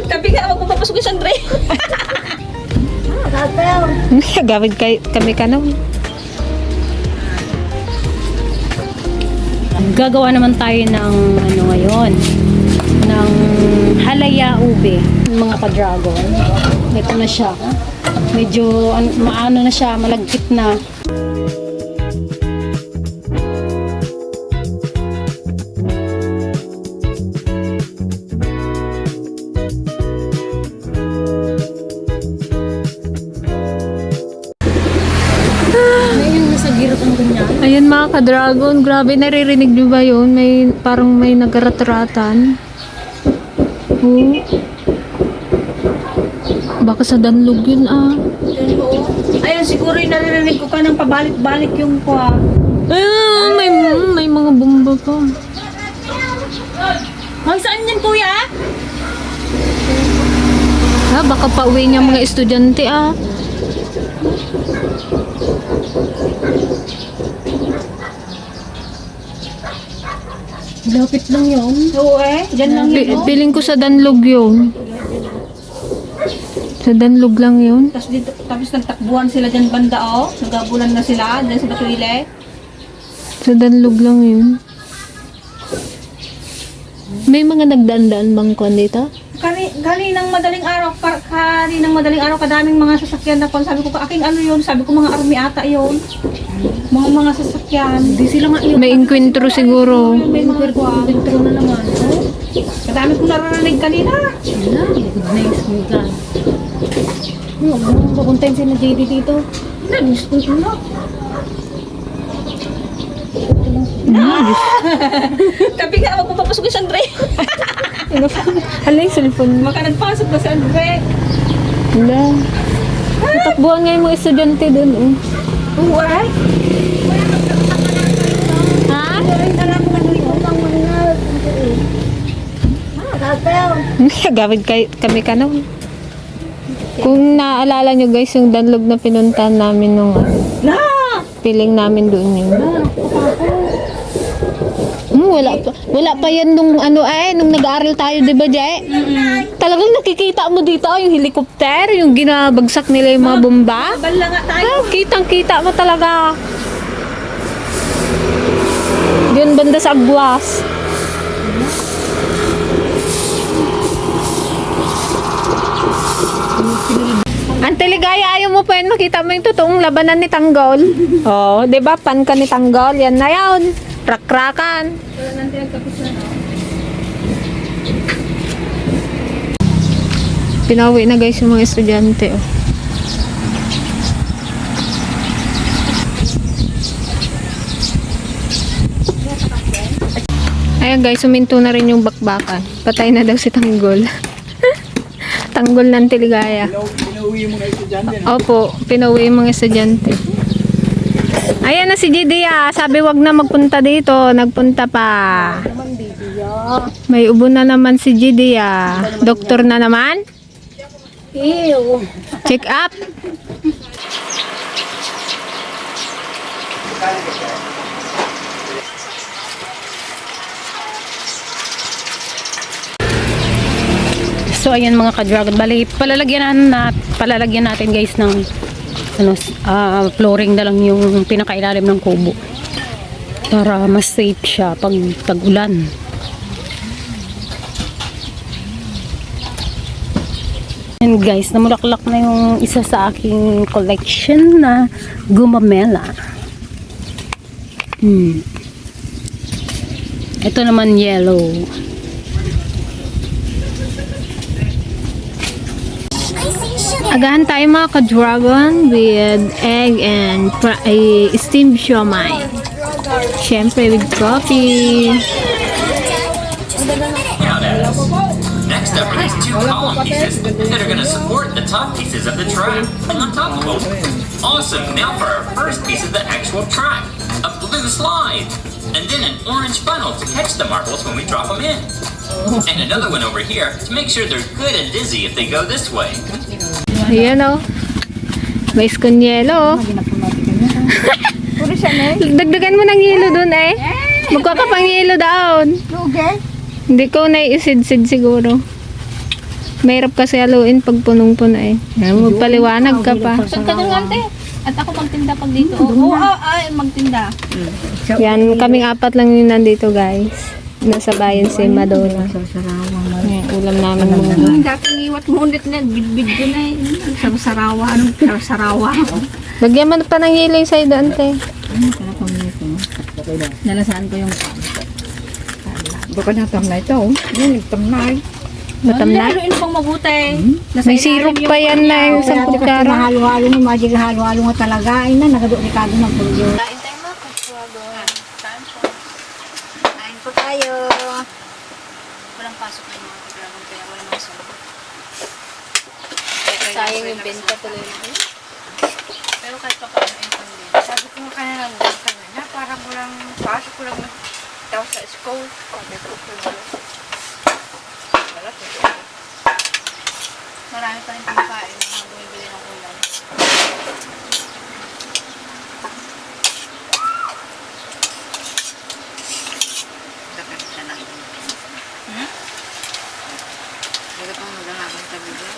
Tabi ka, wag mo papasok yung Sandre. Gawid kami ka no. Gagawa naman tayo ng ano ngayon, ng halaya ube, mga ka-dragon. Ito na siya. Medyo maano na siya, malagkit na. Ayun mga ka-dragon, grabe, naririnig nyo ba yun? Parang may nagarat-ratan. Oh. Baka sa danlog yun ah. Ayun, siguro yung naririnig ko pa ng pabalik-balik yung kwa. Ah, may mga bomba pa. Ay, saan yan, kuya? Ah, baka pauwi niya mga estudyante ah. Lapit lang yun. Oo dyan lang yun. Piling ko sa danlog yun. Sa danlog lang yun. Tapos nagtakbuhan sila dyan banda nagabulan na sila dyan sa Batuile. Sa danlog lang yun. May mga nagdandaan bang kwan dito? Kaninang madaling araw, kadaming mga sasakyan na kon. Sabi ko, aking ano yun? Sabi ko, mga army ata yun. Mga sasakyan. Di sila nga yun. May inkwentro siguro. May mga inkwentro na naman. Kadami kong naririnig kanina. Nice mo ka. Papuntayin sila JD dito. Nice mo na. Tabi ka, wag mo papasok yung Sandre. Hala yung cellphone mo. Maka nagpasok na si Andre. Hala. Natakbuhan nga yung mga estudyante dun. Oo, ay. Ha? Gawid kami ka no. Kung naaalala nyo guys, yung danlog na pinuntahan namin nung piling namin doon yun. Wala pa yan nung nung nag-aaral tayo, 'di ba, Jay? Talagang nakikita mo dito yung helicopter, yung ginabagsak nila yung mga bomba. Bala nga tayo. Kitang-kita mo talaga. Diyan banda sa Agwas. Ante Ligaya, ayaw mo pa yun makita mo yung totoong labanan ni Tanggol. Oh, 'di ba? Pan ka ni Tanggol, yan na 'yon. Rakrakan. Pinawi na guys yung mga estudyante. Oh. Ayan guys, suminto na rin yung bakbakan. Patay na daw si Tanggol. Tanggol ng Tiligaya. Pinauwi yung mga estudyante. Opo, pinauwi yung mga estudyante. Ayan na si Jidia. Sabi wag na magpunta dito. Nagpunta pa. May ubo na naman si Jidia. Doktor na naman? Ew. Check up. So ayan mga ka-dragon, bali palalagyan natin guys ng flooring na lang yung pinakailalim ng kubo para mas safe siya pag tag-ulan. And guys, namulaklak na yung isa sa aking collection na gumamela. Ito naman yellow. Agahan tayo mga ka-dragon with egg and steamed siomai. Siyempre with coffee. Next up are these two column pieces that are going to support the top pieces of the track on top of them. Awesome! Now for our first piece of the actual track. A blue slide. And then an orange funnel to catch the marbles when we drop them in. And another one over here to make sure they're good and dizzy if they go this way. Ayan o. May spoon yelo. Dagdagan mo ng yelo dun eh. Magkakapang yelo down. Hindi ko naiisid-sid siguro. Mahirap kasi haluin pag punong-puno eh. Magpaliwanag ka pa. Saan ka doon, ante? At ako magtinda pag dito. Oo, ay, magtinda. Yan, kaming apat lang yung nandito guys. Nasa bayan si Madonna. Yan, ulam namin muna. Ang dating iwat mo ulit na, bidbid ko na eh. Sarawa, anong sarawa? Lagyan mo pa ng hiling sa'yo doon, te. Nalasaan ko yung Baka natamnay ito. Yun, nagtamnay. Matamnay. Haluin pang mabuti. May syrup pa yan na yung sa kutsara. Halo-halo mo, magic halo-halo mo talaga. Ay na, nagado-rikado ng pulyo. Kain tayo mga kaswago. Kain po. Kain po tayo. Walang pasok ng mga kadragon kaya wala mga solo. Sayang yung benta tuloy. Pero kahit pa paano yung pandi. Sabi ko nga kanina ng buwan kanina, parang walang pasok ko lang daw sa school. Sabi ko, Marami pa rin pagkain ng mga bumibili ng ulam. Hindi pa maghanapang tabi ba?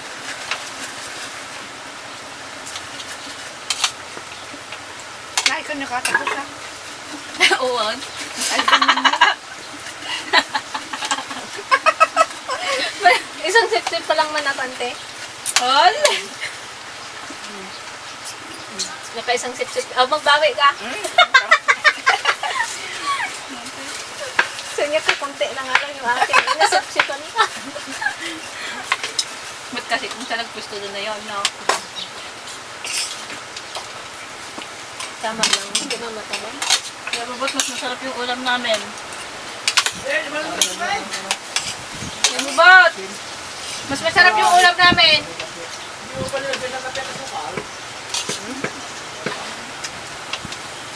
Ay, ko nakatapos ha. Oo. Isang sip-sip pa lang manapante. Hol! Naka-isang sip-sip. Oh, magbawi ka. Sige, kakunti na nga lang yung akin. Nasip-sipan ka. Ba't kasi kung siya nagpusto doon na yun, no? Tama lang. Hindi na matabang. Kaya babot, mas masarap yung ulam namin. Yung babot! Mas masarap yung ulam namin.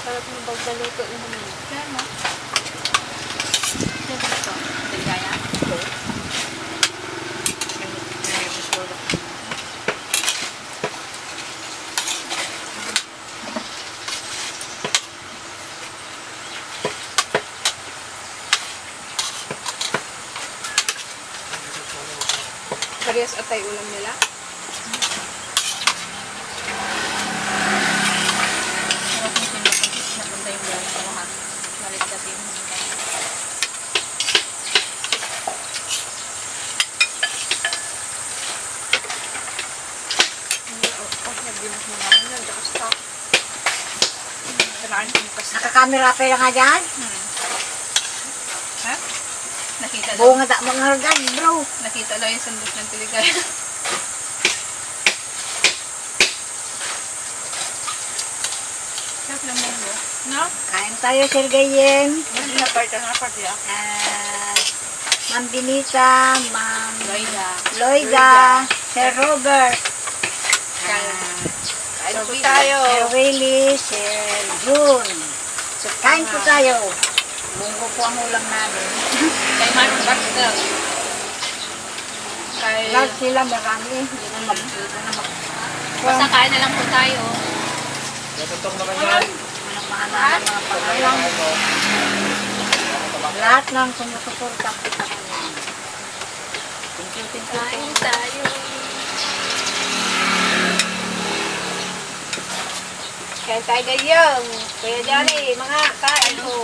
Sarap ng pagdaluto naman. Kaya mo. Yan dito. Delikaya. Parehas atay ulam nila. Sarap yung napunta yung buwan sa lahat. Malit kasi yung Nakakamera pa lang nga dyan. ha? Nakita daw. Bunga da mga hargan, bro. Nakita daw yung sandok ng Tiligaya. Sarap lang mo. No? Kain tayo, Sir Gayem. Napart ya. Ma'am Binita, Ma'am Loida. Loida, Sir Robert. Kain po tayo. Sir Willie, Sir June. So, kain po tayo. Bunggo po ang ulam namin. Kay Mark Baxter. Kay... Lahat sila marami. Hindi na Basta kain na lang po tayo. Natutok naman yan. mga pangalan. Lahat ng sumusuporta po sa kanya. Kain tayo. Kain tayo gayong. Kuya Johnny, mga kain ho.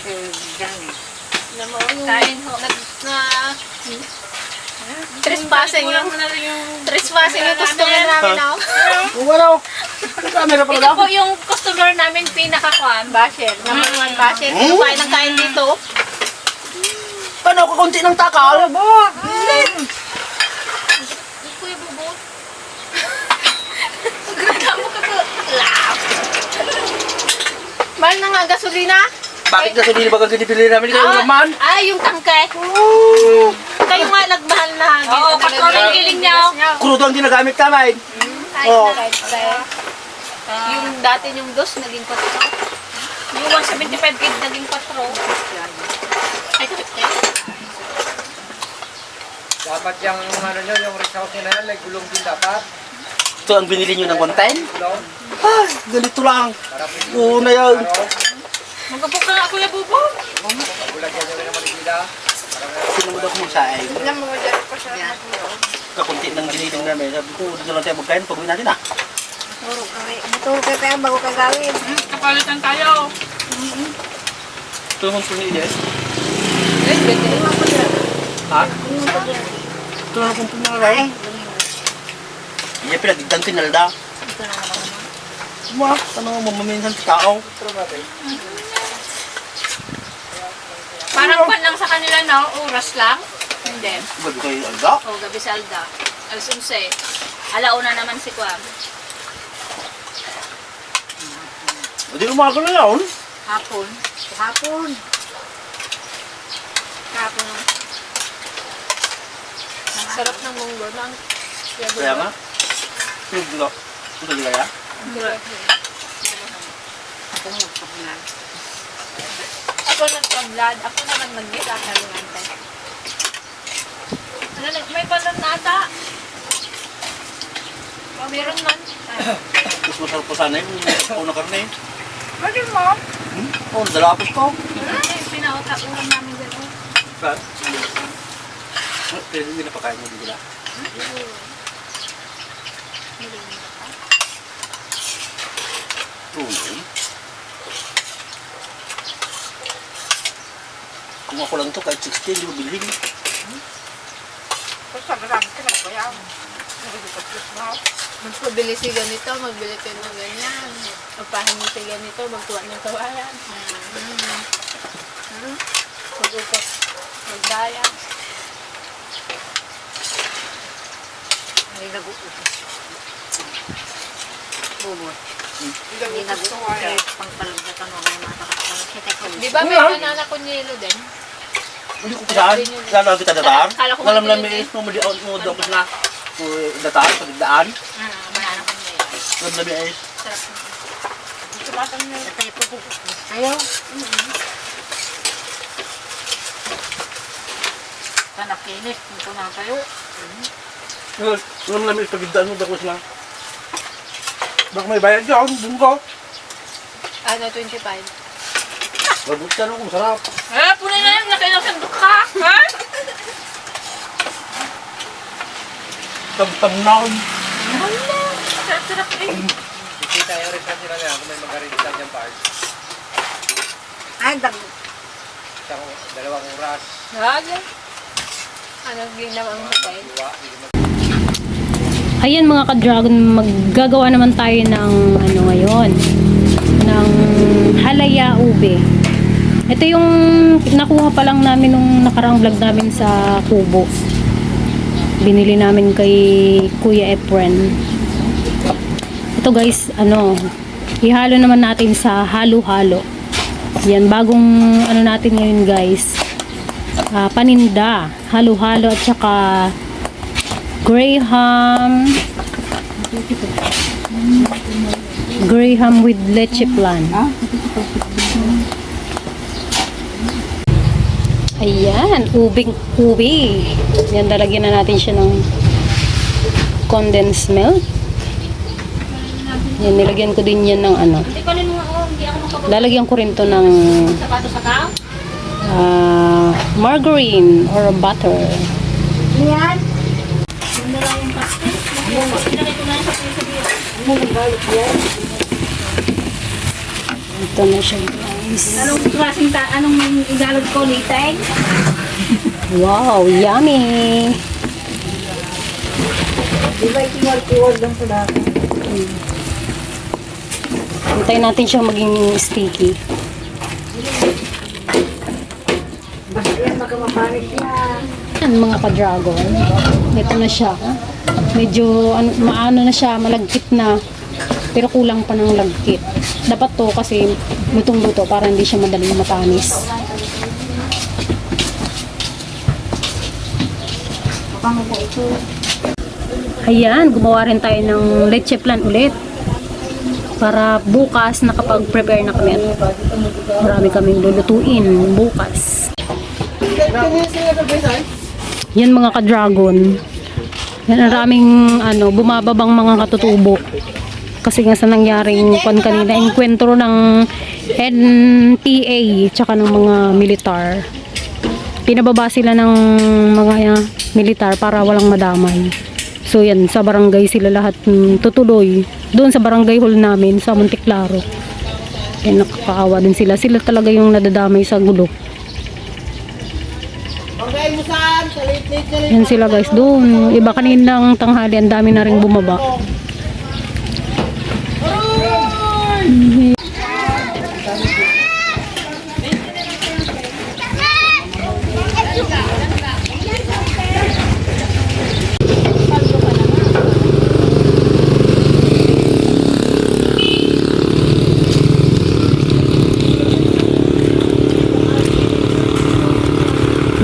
Sir Johnny. Kain ho. Trespassing yung customer namin ako. Wala. Kamera pala Ito po yung customer namin pinaka-kuan, basher. Number 1 basher. Kumain ng kain dito. Paano ako kunti ng takal? Kuya Bubot. Mahal na nga gasolina. Bakit na hindi ba ganito namin kayo naman? Yung tangke. Kayo nga nagmahal na. Oo, patrol ang kiling niya. Krudo ang ginagamit namin. Kahit Oo. na kahit tayo. Yung dati yung dos, naging 4. Yung 175 gig naging 4. Ay, Dapat yung ano nyo, yung resort nyo na yan, may gulong din dapat. Ito ang binili nyo ng content? Gulong. Ganito lang. Oo na yan. magkapo ka nga, Kuya Bubo. Ulagyan nyo rin naman nila. Sinunod ako magsaing. Ilang mga dyan pa siya. Kakunti ng giniling namin. Sabi ko, dito lang tayo magkain. Pag-uwi natin ah. Maturo kayo tayo bago ka gawin. Kapalitan tayo. Tulungan po ni Ines. Ha? Tulungan po ni Ines. Ay, Iya pinagdigdan tinalda. Wah, ano mo maminsan sa tao? Parang pan lang sa kanila, no? Oras lang. Hindi. Bago kayo alda. O, gabi sa Alda. Alas 11. Alauna naman si Kwam. Hindi umaga na yun. Hapon. hapon. Hapon. Sarap ng munggo. Kaya nga. Hindi ko. Ito di kaya? Ako magpaglag. Ako nagpablad. Ako naman mag-git. Ako nalungante. May panon na ata. Meron man. Mas masarap po sana yung una karne. Pwede mo. Oh, dalapos ko. Pinauta-ulam namin dyan. Saan? Pero hindi na pakain mo dito na. Tuloy. Kung ako lang to kahit 16, hindi mo bilhin. Magpabili si ganito, magbili kayo ng ganyan. Magpahingi si ganito, magtuwa ng kawayan. Mag-upos, magdaya. Hindi nag-uupos. Bubot. Hindi nag-uupos. Pangpalagdatan mo may matakasang kita ko. Di ba may banana kunyelo din? Hindi ko saan. Saan lang kita dataan? Kala ko Alam mabilis namin is mo daw na dataan, pagdaan. Banana ko na yun. Alam namin is Ayaw. Sana kinis. Ito na kayo. alam namin is pagdaan mo daw na. Baka may bayad ka, dun ko. Ano, 25. Mabuti ka kung sarap. Punin na yun. Nakailang sandok ka. Ha? Tab-tab-naon. Sarap-sarap eh. Kikita yung restaurant nila na kung may magarinda dyan parts. Ay, Isang 2 oras. Hagi. Ano, ginawa ang hotel? Diwa, hindi mo Ayan mga ka-dragon, maggagawa naman tayo ng ano ngayon, ng halaya ube. Ito yung nakuha pa lang namin nung nakarang vlog namin sa Kubo. Binili namin kay Kuya Efren. Ito guys, ano, ihalo naman natin sa halo-halo. Yan, bagong ano natin ngayon guys. Paninda, halo-halo at saka Graham with leche flan. Ayan, ubing-ubi. Yan, lalagyan na natin siya ng condensed milk. Yan, nilagyan ko din yan ng ano. Hindi ko rin mo. Hindi ako makapag- Lalagyan ko rin to ng Sapatos sa ka? margarine or butter. yan. Ito na siya guys. Anong klaseng anong igalod ko? Liteng? Wow, yummy! Di ba itingal-kuwag lang sa dati? Hintayin natin siyang maging sticky. Basta yan, baka maparik yan. Yan mga ka-dragon. Ito na siya. Medyo maano na siya, malagkit na. Pero kulang pa ng lagkit. Dapat to kasi lutong-luto para hindi siya madaling matamis. Ayan, gumawa rin tayo ng leche flan ulit. Para bukas nakapag-prepare na kami at marami kaming lulutuin bukas. Yan mga ka-dragon. Yan ang raming ano, bumababang mga katutubo. Kasi nga sa nangyaring kwan kanina, enkwentro ng NPA tsaka ng mga militar. Pinababa sila ng mga militar para walang madamay. So yan, sa barangay sila lahat tutuloy. Doon sa barangay hall namin sa Monticlaro. Nakakaawa din sila. Sila talaga yung nadadamay sa gulo. Yan sila guys doon. Iba kaninang tanghali, ang dami na rin bumaba.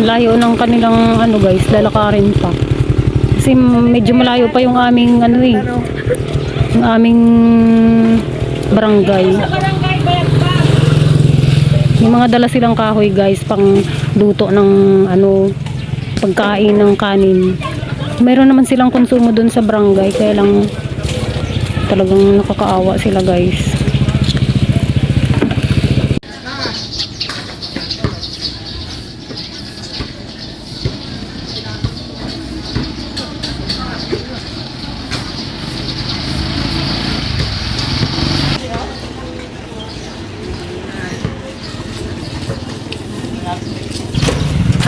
Layo ng kanilang ano guys, lalakarin pa. Kasi medyo malayo pa yung aming yung aming barangay. May mga dala silang kahoy guys pang luto ng pagkain ng kanin. Meron naman silang konsumo dun sa barangay, kaya lang talagang nakakaawa sila guys.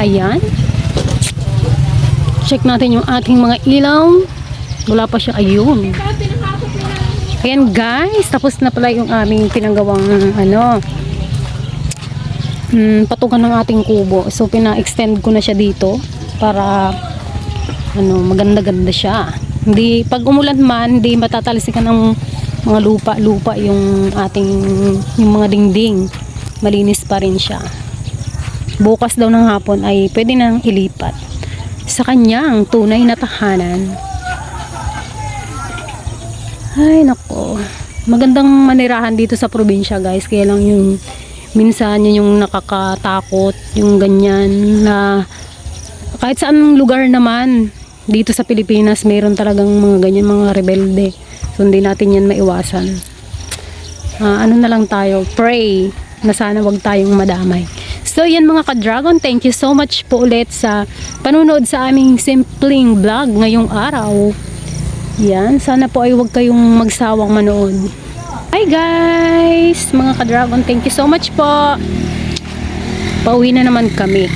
Ayan. Check natin yung ating mga ilaw. Wala pa siya. Ayun. Ayan guys. Tapos na pala yung aming pinagawang patukan ng ating kubo. So pina-extend ko na siya dito para maganda-ganda siya. Hindi, pag umulan man, hindi matatalsikan ng mga lupa yung yung mga dingding. Malinis pa rin siya. Bukas daw ng hapon ay pwede nang ilipat sa kanyang tunay na tahanan. Ay nako, magandang manirahan dito sa probinsya guys, kaya lang yung minsan yun yung nakakatakot, yung ganyan na kahit saan lugar naman dito sa Pilipinas mayroon talagang mga ganyan, mga rebelde. So hindi natin yan maiwasan. Na lang tayo, pray na sana wag tayong madamay. So yan mga ka-dragon, thank you so much po ulit sa panunood sa aming simpleng vlog ngayong araw. Yan, sana po ay huwag kayong magsawang manood. Hi guys, mga ka-dragon, thank you so much po. Pauwi na naman kami.